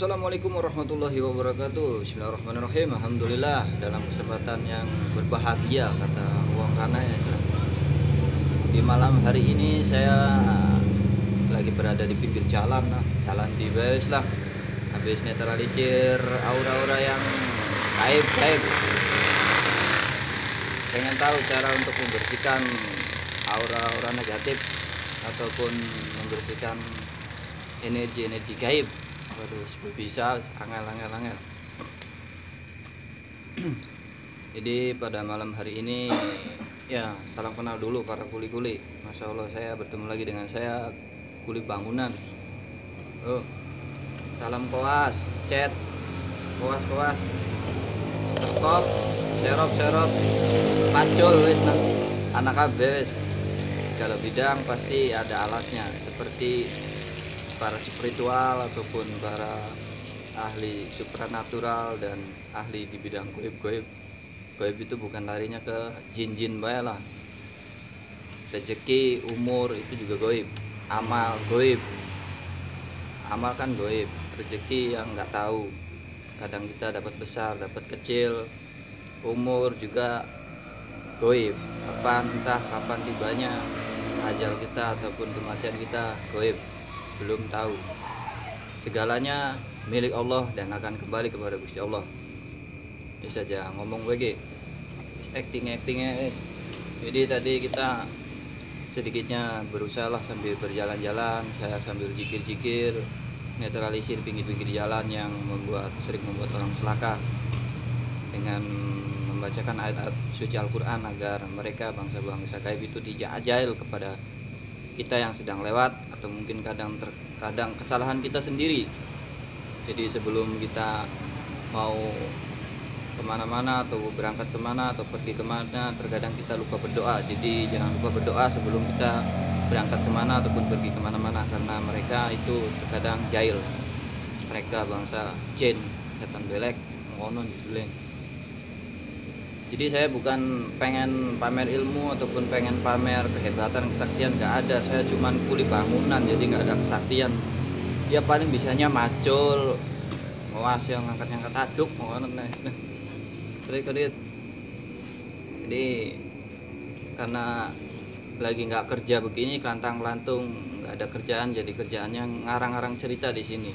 Assalamualaikum warahmatullahi wabarakatuh. Bismillahirrahmanirrahim. Alhamdulillah, dalam kesempatan yang berbahagia kata Wong Kana ya. Di malam hari ini saya lagi berada di pinggir jalan lah, jalan di bus lah. Habis netralisir aura-aura yang gaib-gaib. Pengen tahu cara untuk membersihkan aura-aura negatif ataupun membersihkan energi-energi gaib. Waduh, bisa angel. Jadi pada malam hari ini ya salam kenal dulu para kuli-kuli. Masya Allah, saya bertemu lagi dengan saya kuli bangunan. Oh, salam koas, chat, koas, sekop, serop, pacul wis nah. Anak abes. Kalau bidang pasti ada alatnya seperti para spiritual ataupun para ahli supranatural dan ahli di bidang goib. Goib itu bukan larinya ke jin-jin bae lah. Rezeki, umur itu juga goib. Amal goib. Amal kan goib. Rezeki yang nggak tahu. Kadang kita dapat besar, dapat kecil. Umur juga goib. Entah kapan tibanya ajal kita ataupun kematian kita goib. Belum tahu. Segalanya milik Allah dan akan kembali kepada Gusti Allah. Ya saja ngomong WG actingnya. Jadi tadi kita sedikitnya berusaha lah sambil berjalan-jalan, saya sambil jikir-jikir netralisir pinggir-pinggir jalan yang sering membuat orang celaka dengan membacakan ayat-ayat suci Al-Quran agar mereka bangsa-bangsa gaib itu tidak ajail kepada kita yang sedang lewat, atau mungkin kadang kesalahan kita sendiri. Jadi sebelum kita mau kemana-mana atau berangkat kemana atau pergi kemana, terkadang kita lupa berdoa. Jadi jangan lupa berdoa sebelum kita berangkat kemana ataupun pergi kemana-mana, karena mereka itu terkadang jahil. Mereka bangsa jin, setan belek, ngonon judulnya. Jadi saya bukan pengen pamer ilmu ataupun pengen pamer kehebatan, kesaktian, nggak ada. Saya cuman kuli bangunan, jadi nggak ada kesaktian. Ya paling bisanya macul, ngawas yang ngangkat-ngangkat aduk, mau nah. Kredit. Jadi karena lagi nggak kerja begini, kelantang-kelantung, nggak ada kerjaan, jadi kerjaannya ngarang-ngarang cerita di sini.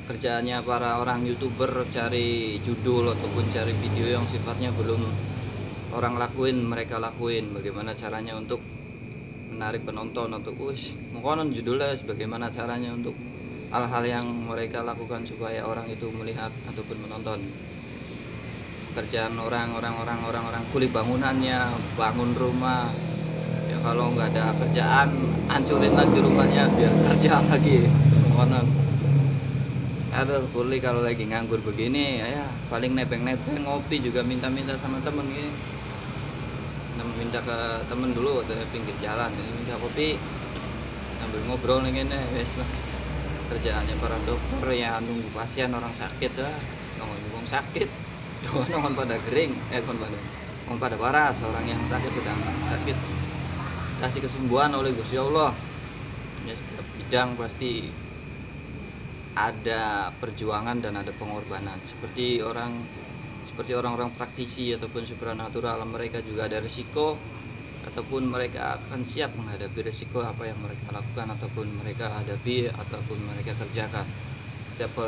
Kerjaannya para orang YouTuber cari judul ataupun cari video yang sifatnya belum orang lakuin, mereka lakuin. Bagaimana caranya untuk menarik penonton untuk mengkonon judulnya, bagaimana caranya untuk hal-hal yang mereka lakukan supaya orang itu melihat ataupun menonton. Kerjaan orang kuli bangunannya, bangun rumah. Ya kalau nggak ada kerjaan, hancurin lagi rumahnya biar kerja lagi. Semuanya. Aduh, kuli kalau lagi nganggur begini ya paling nebeng-nebeng, ngopi juga minta-minta sama temen gitu. Minta ke temen dulu atau pinggir jalan ini minta kopi sambil ngobrol nih ini wes lah. Kerjaannya para dokter ya nunggu pasien orang sakit lah, ngomong sakit nongon pada kering kon pada waras. Orang yang sakit sedang sakit kasih kesembuhan oleh Gusti Allah. Ya setiap bidang pasti ada perjuangan dan ada pengorbanan. Seperti orang-orang praktisi ataupun supranatural, mereka juga ada risiko ataupun mereka akan siap menghadapi risiko apa yang mereka lakukan ataupun mereka hadapi ataupun mereka kerjakan. Setiap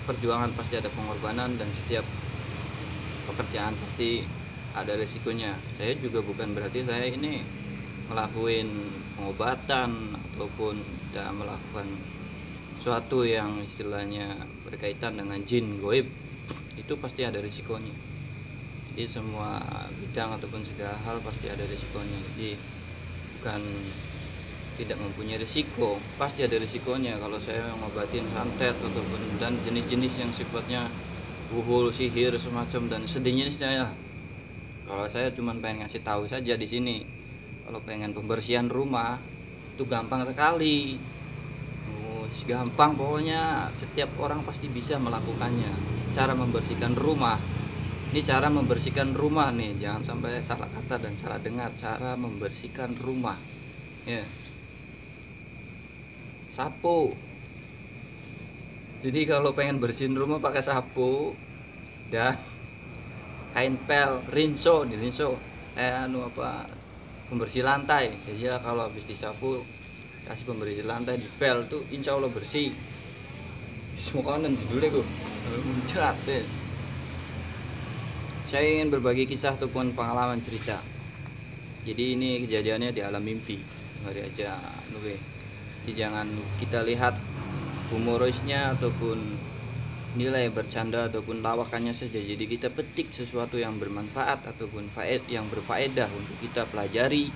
perjuangan pasti ada pengorbanan dan setiap pekerjaan pasti ada risikonya. Saya juga bukan berarti saya ini melakukan pengobatan ataupun tidak melakukan suatu yang istilahnya berkaitan dengan jin goib. Itu pasti ada risikonya. Jadi semua bidang ataupun segala hal pasti ada risikonya. Jadi bukan tidak mempunyai risiko, pasti ada risikonya. Kalau saya ngobatin santet ataupun dan jenis-jenis yang sifatnya buhul, sihir, semacam dan sejenisnya ya. Kalau saya cuma pengen ngasih tahu saja di sini. Kalau pengen pembersihan rumah itu gampang sekali. Gampang, pokoknya setiap orang pasti bisa melakukannya. Cara membersihkan rumah, ini cara membersihkan rumah nih, jangan sampai salah kata dan salah dengar. Cara membersihkan rumah ya, sapu Jadi kalau pengen bersihin rumah pakai sapu dan kain pel, rinso, pembersih lantai. Jadi ya kalau habis disapu kasih pembersih lantai di pel tuh insya Allah bersih. Semua kanan judulnya gue muncrat deh. Saya ingin berbagi kisah ataupun pengalaman cerita. Jadi ini kejadiannya di alam mimpi. Mari aja nuwe. Jadi jangan kita lihat humorisnya ataupun nilai bercanda ataupun lawakannya saja. Jadi kita petik sesuatu yang bermanfaat ataupun yang berfaedah untuk kita pelajari.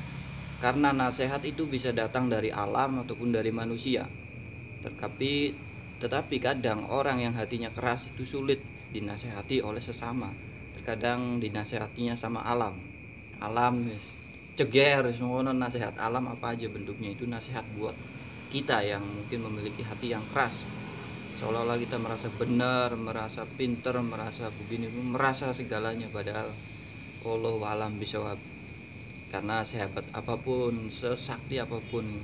Karena nasihat itu bisa datang dari alam ataupun dari manusia. Tetapi kadang orang yang hatinya keras itu sulit dinasehati oleh sesama. Terkadang dinasehatinya sama alam. Alam ceger semua nasihat alam apa aja bentuknya itu nasihat buat kita yang mungkin memiliki hati yang keras. Seolah-olah kita merasa benar, merasa pinter, merasa begini, merasa segalanya, padahal wallahu alam bisawab. Karena sehebat apapun, sesakti apapun,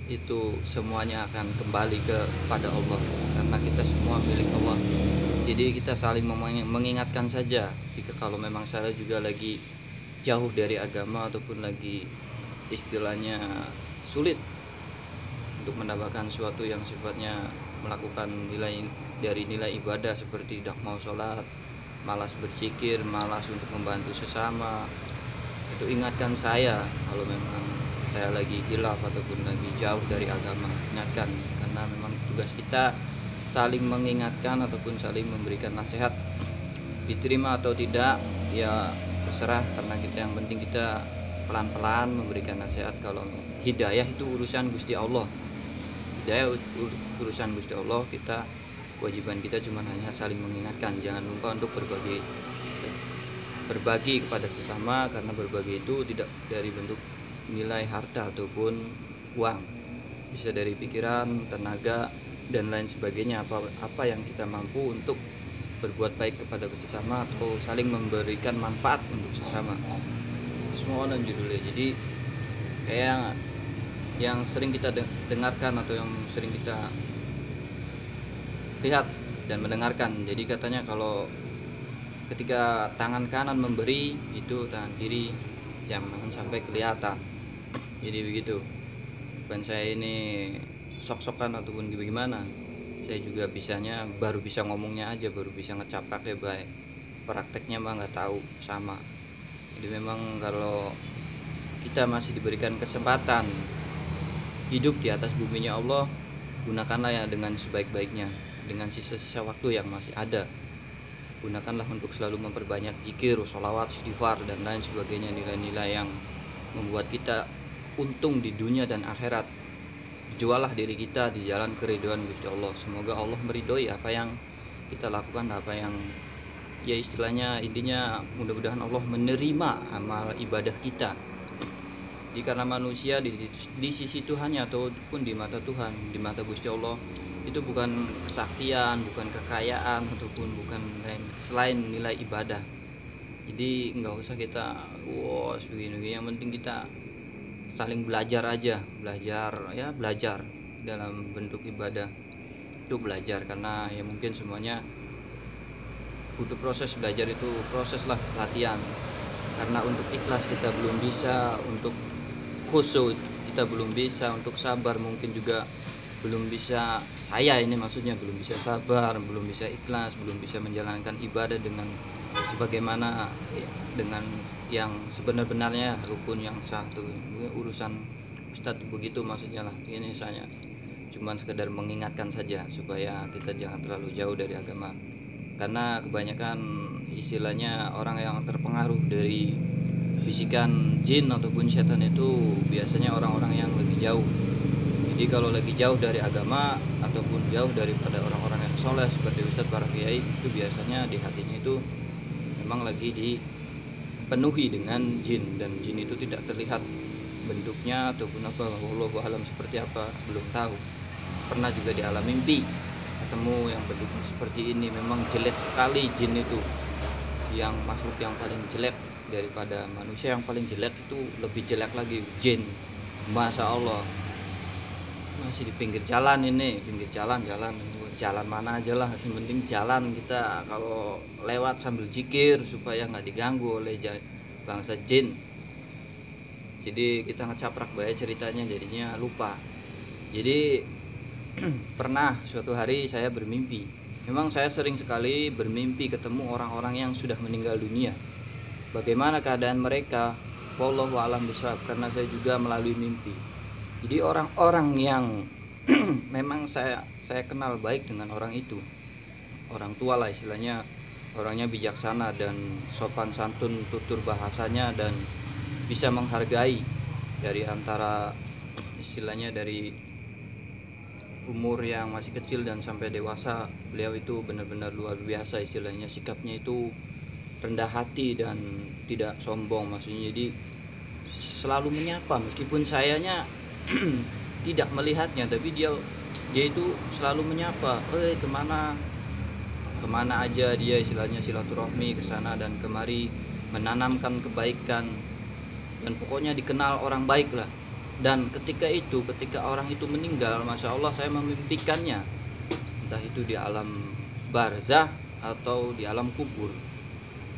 itu semuanya akan kembali kepada Allah, karena kita semua milik Allah. Jadi kita saling mengingatkan saja jika kalau memang saya juga lagi jauh dari agama ataupun lagi istilahnya sulit untuk mendapatkan sesuatu yang sifatnya melakukan nilai ibadah seperti tidak mau sholat, malas berzikir, malas untuk membantu sesama, itu ingatkan saya kalau memang saya lagi hilaf ataupun lagi jauh dari agama. Ingatkan, karena memang tugas kita saling mengingatkan ataupun saling memberikan nasihat. Diterima atau tidak ya terserah, karena kita yang penting kita pelan-pelan memberikan nasihat. Kalau hidayah itu urusan Gusti Allah, hidayah urusan Gusti Allah. Kita kewajiban kita cuma hanya saling mengingatkan. Jangan lupa untuk berbagi kepada sesama, karena berbagi itu tidak dari bentuk nilai harta ataupun uang, bisa dari pikiran, tenaga dan lain sebagainya. Apa yang kita mampu untuk berbuat baik kepada sesama atau saling memberikan manfaat untuk sesama. Semua dan judulnya. Jadi kayak yang sering kita dengarkan atau yang sering kita lihat dan mendengarkan. Jadi katanya kalau ketika tangan kanan memberi, itu tangan kiri jangan sampai kelihatan. Jadi begitu. Bukan saya ini sok-sokan ataupun gimana, saya juga baru bisa ngomongnya aja, baru bisa ngecapraknya baik, prakteknya mah nggak tahu sama. Jadi memang kalau kita masih diberikan kesempatan hidup di atas buminya Allah, gunakanlah ya dengan sebaik-baiknya. Dengan sisa-sisa waktu yang masih ada, gunakanlah untuk selalu memperbanyak zikir, sholawat, istighfar dan lain sebagainya, nilai-nilai yang membuat kita untung di dunia dan akhirat. Jualah diri kita di jalan keridhaan Gusti Allah. Semoga Allah meridhoi apa yang kita lakukan, apa yang ya istilahnya intinya mudah-mudahan Allah menerima amal ibadah kita. Jadi karena manusia di sisi Tuhannya ataupun di mata Tuhan, di mata Gusti Allah itu bukan kesaktian, bukan kekayaan ataupun bukan selain nilai ibadah. Jadi nggak usah kita begini, yang penting kita saling belajar aja, belajar dalam bentuk ibadah itu belajar, karena ya mungkin semuanya butuh proses. Belajar itu proses lah, latihan. Karena untuk ikhlas kita belum bisa, untuk khusyuk kita belum bisa, untuk sabar mungkin juga belum bisa. Saya ini maksudnya belum bisa sabar, belum bisa ikhlas, belum bisa menjalankan ibadah dengan sebagaimana dengan yang sebenar-benarnya, rukun yang sah. Itu urusan Ustadz begitu maksudnya lah. Ini saya cuman sekedar mengingatkan saja supaya kita jangan terlalu jauh dari agama, karena kebanyakan istilahnya orang yang terpengaruh dari bisikan jin ataupun setan itu biasanya orang-orang yang lagi jauh. Jadi kalau lagi jauh dari agama ataupun jauh daripada orang-orang yang soleh seperti Ustadz, para kiai, itu biasanya di hatinya itu memang lagi dipenuhi dengan jin, dan jin itu tidak terlihat bentuknya ataupun apa, wallahu alam seperti apa belum tahu. Pernah juga di alam mimpi ketemu yang bentuknya seperti ini. Memang jelek sekali jin itu, yang makhluk yang paling jelek daripada manusia, yang paling jelek itu lebih jelek lagi jin. Masya Allah, masih di pinggir jalan ini, pinggir jalan jalan mana aja lah, yang penting jalan kita kalau lewat sambil zikir supaya nggak diganggu oleh bangsa jin. Jadi kita ngecaprak bae ceritanya, jadinya lupa. Jadi pernah suatu hari saya bermimpi. Memang saya sering sekali bermimpi ketemu orang-orang yang sudah meninggal dunia. Bagaimana keadaan mereka? Wallahu a'lam bishawab, karena saya juga melalui mimpi. Jadi orang-orang yang memang saya kenal baik dengan orang itu. Orang tua lah istilahnya, orangnya bijaksana dan sopan santun tutur bahasanya dan bisa menghargai dari antara istilahnya dari umur yang masih kecil dan sampai dewasa. Beliau itu benar-benar luar biasa istilahnya, sikapnya itu rendah hati dan tidak sombong maksudnya. Jadi selalu menyapa meskipun sayanya tidak melihatnya, tapi dia itu selalu menyapa, kemana aja dia istilahnya silaturahmi ke sana dan kemari, menanamkan kebaikan dan pokoknya dikenal orang baik lah. Dan ketika orang itu meninggal, masya Allah saya memimpikannya, entah itu di alam barzah atau di alam kubur.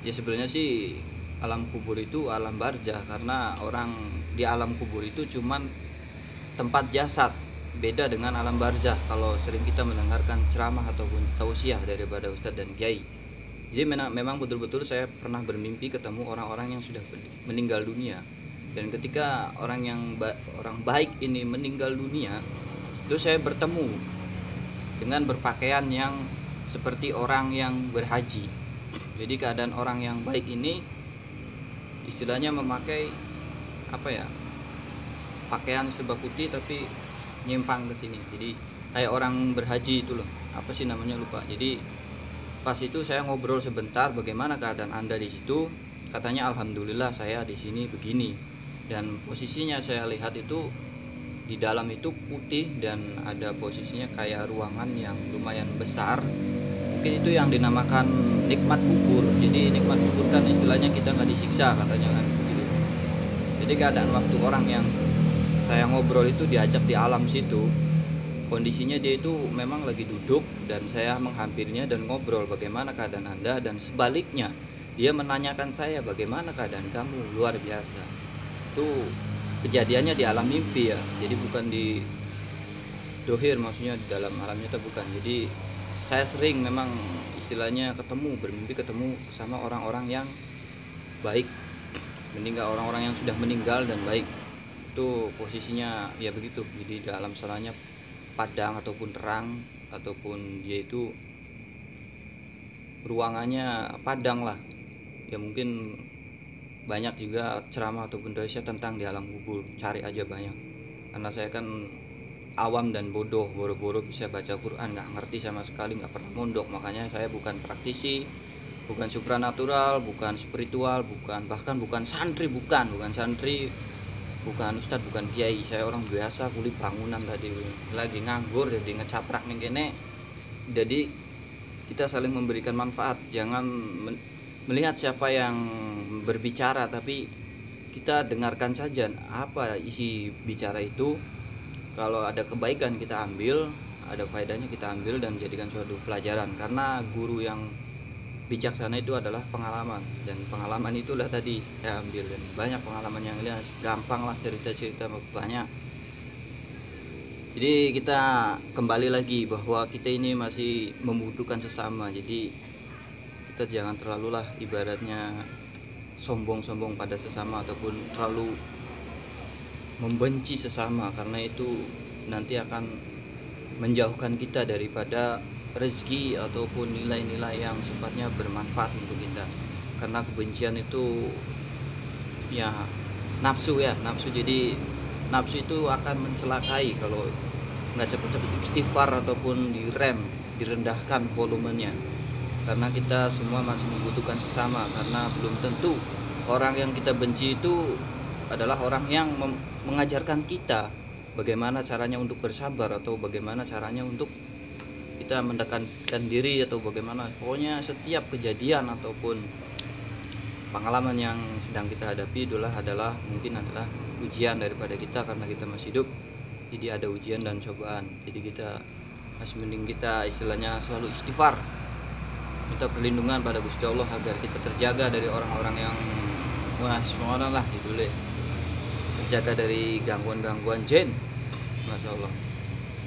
Ya sebenarnya sih alam kubur itu alam barzah, karena orang di alam kubur itu cuman tempat jasad, beda dengan alam barzah kalau sering kita mendengarkan ceramah ataupun tausiah daripada ustadz dan kiai. Jadi memang betul-betul saya pernah bermimpi ketemu orang-orang yang sudah meninggal dunia. Dan ketika orang baik ini meninggal dunia, itu saya bertemu dengan berpakaian yang seperti orang yang berhaji. Jadi keadaan orang yang baik ini istilahnya memakai pakaian serba putih tapi nyimpang ke sini. Jadi kayak orang berhaji itu loh. Apa sih namanya, lupa. Jadi pas itu saya ngobrol sebentar, bagaimana keadaan Anda di situ? Katanya alhamdulillah saya di sini begini. Dan posisinya saya lihat itu di dalam itu putih dan ada posisinya kayak ruangan yang lumayan besar. Mungkin itu yang dinamakan nikmat kubur. Jadi nikmat kubur kan istilahnya kita nggak disiksa katanya kan begitu. Jadi keadaan waktu orang yang saya ngobrol itu diajak di alam situ, kondisinya dia itu memang lagi duduk dan saya menghampirinya dan ngobrol bagaimana keadaan Anda, dan sebaliknya dia menanyakan saya bagaimana keadaan kamu. Luar biasa. Itu kejadiannya di alam mimpi ya, jadi bukan di dohir, maksudnya di dalam alam nyata bukan. Jadi saya sering memang istilahnya bermimpi ketemu sama orang-orang yang baik, orang-orang yang sudah meninggal dan baik. Itu posisinya ya begitu. Jadi dalam sananya padang ataupun terang, ataupun dia itu ruangannya padang lah ya. Mungkin banyak juga ceramah ataupun doa tentang di alam kubur, cari aja banyak. Karena saya kan awam dan bodoh, boro-boro bisa baca Quran, nggak ngerti sama sekali, nggak pernah mondok. Makanya saya bukan praktisi, bukan supranatural, bukan spiritual, bahkan bukan santri, bukan ustadz, bukan kiai. Saya orang biasa, kulit bangunan tadi, lagi nganggur jadi ngecaprak nih gini. Jadi kita saling memberikan manfaat, jangan melihat siapa yang berbicara, tapi kita dengarkan saja apa isi bicara itu. Kalau ada kebaikan kita ambil, ada faedahnya kita ambil dan jadikan suatu pelajaran. Karena guru yang bijaksana itu adalah pengalaman, dan pengalaman itulah tadi saya ambil. Dan banyak pengalaman yang lihat, gampang lah cerita-cerita banyak. Jadi kita kembali lagi bahwa kita ini masih membutuhkan sesama. Jadi kita jangan terlalu lah ibaratnya sombong-sombong pada sesama ataupun terlalu membenci sesama, karena itu nanti akan menjauhkan kita daripada rezeki ataupun nilai-nilai yang sifatnya bermanfaat untuk kita. Karena kebencian itu ya nafsu. Jadi nafsu itu akan mencelakai kalau nggak cepet-cepet istighfar ataupun direndahkan volumenya. Karena kita semua masih membutuhkan sesama, karena belum tentu orang yang kita benci itu adalah orang yang mengajarkan kita bagaimana caranya untuk bersabar, atau bagaimana caranya untuk kita mendekatkan diri, atau bagaimana. Pokoknya setiap kejadian ataupun pengalaman yang sedang kita hadapi adalah ujian daripada kita, karena kita masih hidup. Jadi ada ujian dan cobaan. Jadi kita Mas mending kita istilahnya selalu istighfar, minta perlindungan pada Gusti Allah agar kita terjaga dari orang-orang yang wah semua lah judulnya, terjaga dari gangguan-gangguan jin. Masya Allah,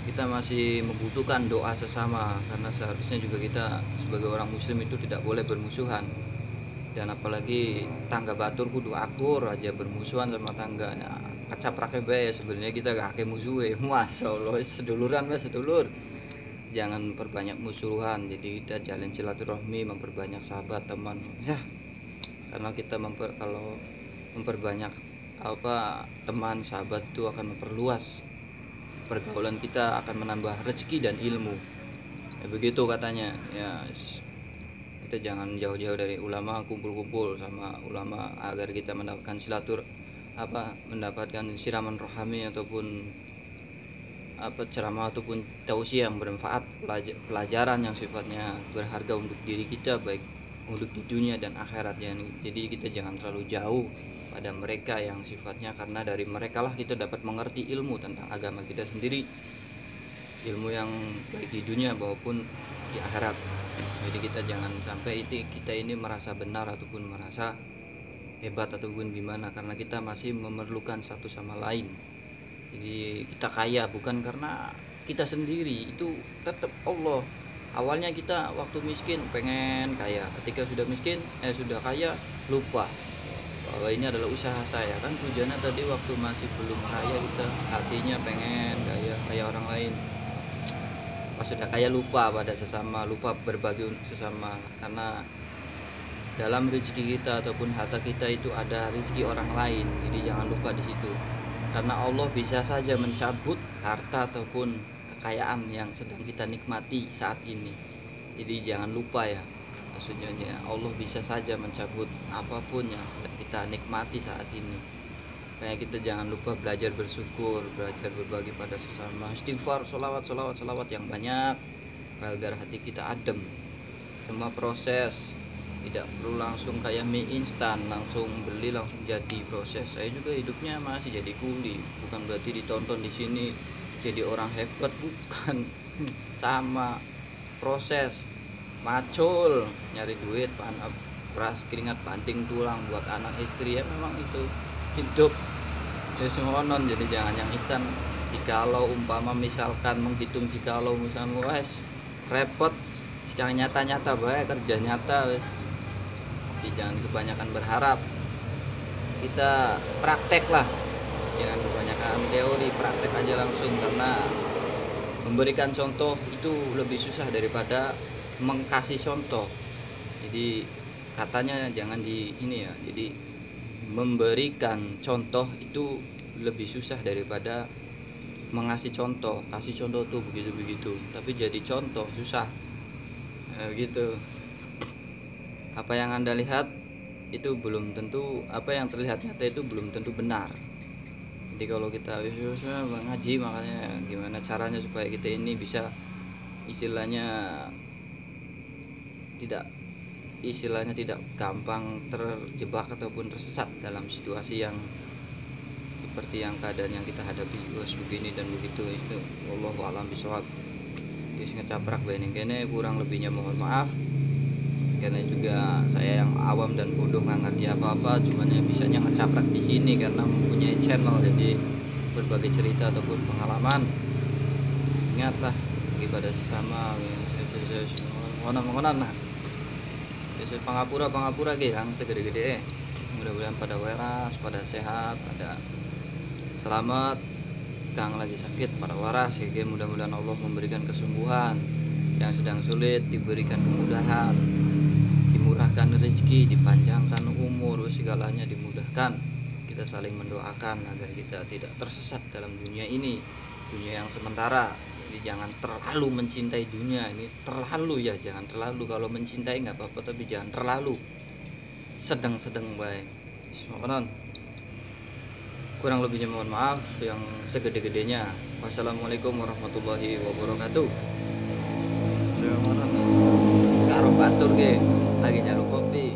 kita masih membutuhkan doa sesama, karena seharusnya juga kita sebagai orang muslim itu tidak boleh bermusuhan. Dan apalagi tangga batur kudu akur aja bermusuhan sama tangganya, kacaprak bae sebenarnya kita gak ake musuhe. Masya Allah, seduluran mas sedulur, jangan perbanyak musuhan. Jadi kita jalin silaturahmi, memperbanyak sahabat teman ya, karena kita kalau memperbanyak teman sahabat itu akan memperluas pergaulan kita, akan menambah rezeki dan ilmu ya, begitu katanya ya. Kita jangan jauh-jauh dari ulama, kumpul-kumpul sama ulama agar kita mendapatkan mendapatkan siraman rohani ataupun ceramah ataupun tausiah yang bermanfaat, pelajaran yang sifatnya berharga untuk diri kita, baik untuk di dunia dan akhirat ya. Jadi kita jangan terlalu jauh pada mereka yang sifatnya, karena dari mereka lah kita dapat mengerti ilmu tentang agama kita sendiri, ilmu yang baik di dunia maupun di akhirat. Jadi kita jangan sampai kita ini merasa benar ataupun merasa hebat ataupun gimana, karena kita masih memerlukan satu sama lain. Jadi kita kaya bukan karena kita sendiri, itu tetap Allah. Awalnya kita waktu miskin pengen kaya, ketika sudah miskin sudah kaya lupa bahwa ini adalah usaha saya. Kan tujuannya tadi waktu masih belum kaya kita hatinya pengen kaya orang lain. Pas sudah kaya lupa pada sesama, lupa berbagi untuk sesama, karena dalam rezeki kita ataupun harta kita itu ada rezeki orang lain. Jadi jangan lupa di situ, karena Allah bisa saja mencabut harta ataupun kekayaan yang sedang kita nikmati saat ini. Jadi jangan lupa ya, maksudnya Allah bisa saja mencabut apapun yang sedang kita nikmati saat ini. Kayak kita jangan lupa belajar bersyukur, belajar berbagi pada sesama, istighfar, sholawat yang banyak agar hati kita adem. Semua proses tidak perlu langsung kayak mie instan, langsung beli langsung jadi. Proses saya juga hidupnya masih jadi kuli, bukan berarti ditonton di sini jadi orang hebat, bukan. Sama proses macul nyari duit, peras keringat banting tulang buat anak istri ya, memang itu hidup ya semua non. Jadi jangan yang instan. Jikalau umpama misalkan menghitung, jikalau misalnya wes repot sekarang nyata-nyata baik kerja nyata wes. Tapi jangan kebanyakan berharap, kita praktek lah, jangan kebanyakan teori, praktek aja langsung, karena memberikan contoh itu lebih susah daripada mengkasih contoh. Jadi katanya jangan di ini ya, jadi memberikan contoh itu lebih susah daripada mengasih contoh. Kasih contoh tuh begitu-begitu, tapi jadi contoh susah gitu. Apa yang Anda lihat itu belum tentu, apa yang terlihat nyata itu belum tentu benar. Jadi kalau kita mengaji, makanya gimana caranya supaya kita ini bisa istilahnya tidak gampang terjebak ataupun tersesat dalam situasi yang seperti yang keadaan yang kita hadapi begini dan begitu. Itu wallahu a'lam bishawab. Wis ngecaprak bae ning kene, kurang lebihnya mohon maaf, karena juga saya yang awam dan bodoh nggak ngerti apa-apa, cuman ya bisanya ngecaprak di sini karena mempunyai channel, jadi berbagai cerita ataupun pengalaman. Ingatlah ibadah sesama, ngonan pangapura ge yang segede-gede. Mudah-mudahan pada waras, pada sehat, pada selamat. Kang lagi sakit pada waras ya, mudah-mudahan Allah memberikan kesembuhan. Yang sedang sulit diberikan kemudahan, dimurahkan rezeki, dipanjangkan umur, segalanya dimudahkan. Kita saling mendoakan agar kita tidak tersesat dalam dunia ini, dunia yang sementara. Jadi jangan terlalu mencintai dunia ini, terlalu ya, jangan terlalu. Kalau mencintai nggak apa-apa, tapi jangan terlalu, sedang-sedang baik. Mohon kurang lebihnya mohon maaf yang segede-gedenya. Wassalamualaikum warahmatullahi wabarakatuh. Karo batur ge lagi nyaru kopi.